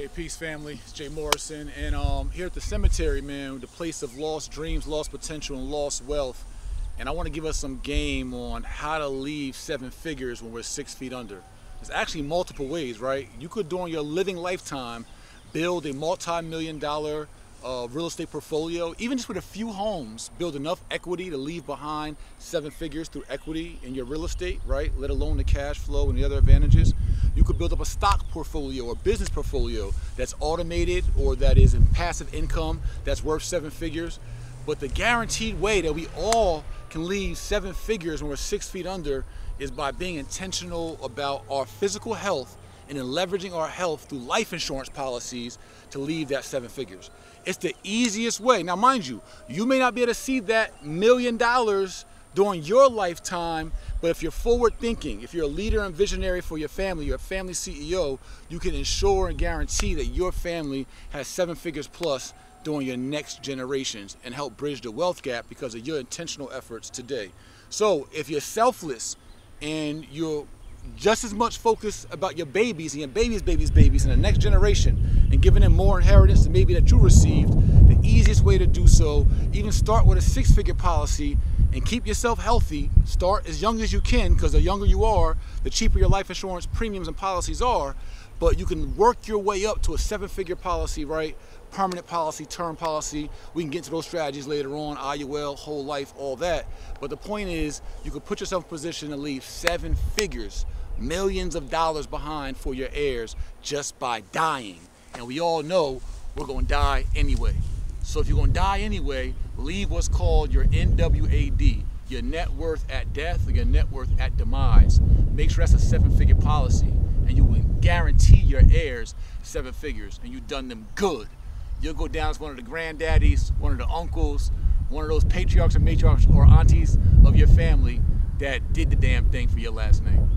Hey, peace family, it's Jay Morrison, and here at the cemetery, man, the place of lost dreams, lost potential, and lost wealth. And I want to give us some game on how to leave 7 figures when we're 6 feet under. There's actually multiple ways, right? You could, during your living lifetime, build a multi-million-dollar real estate portfolio, even just with a few homes, build enough equity to leave behind 7 figures through equity in your real estate, right? Let alone the cash flow and the other advantages. You could build up a stock portfolio or business portfolio that's automated or that is in passive income that's worth 7 figures. But the guaranteed way that we all can leave 7 figures when we're 6 feet under is by being intentional about our physical health and then leveraging our health through life insurance policies to leave that 7 figures. It's the easiest way. Now, mind you, you may not be able to see that $1 million during your lifetime, but if you're forward thinking, if you're a leader and visionary for your family, you're a family CEO, you can ensure and guarantee that your family has 7 figures plus during your next generations and help bridge the wealth gap because of your intentional efforts today. So if you're selfless and you're just as much focused about your babies and your babies and the next generation and giving them more inheritance than maybe that you received, the easiest way to do so, even start with a 6-figure policy and keep yourself healthy. Start as young as you can, because the younger you are, the cheaper your life insurance premiums and policies are. But you can work your way up to a 7-figure policy, right? Permanent policy, term policy. We can get to those strategies later on, IUL, whole life, all that. But the point is, you could put yourself in a position to leave 7 figures, millions of dollars behind for your heirs just by dying. And we all know we're going to die anyway. So if you're going to die anyway, leave what's called your NWAD, your net worth at death or your net worth at demise. Make sure that's a 7-figure policy, and you will guarantee your heirs 7 figures, and you've done them good. You'll go down as one of the granddaddies, one of the uncles, one of those patriarchs or matriarchs or aunties of your family that did the damn thing for your last name.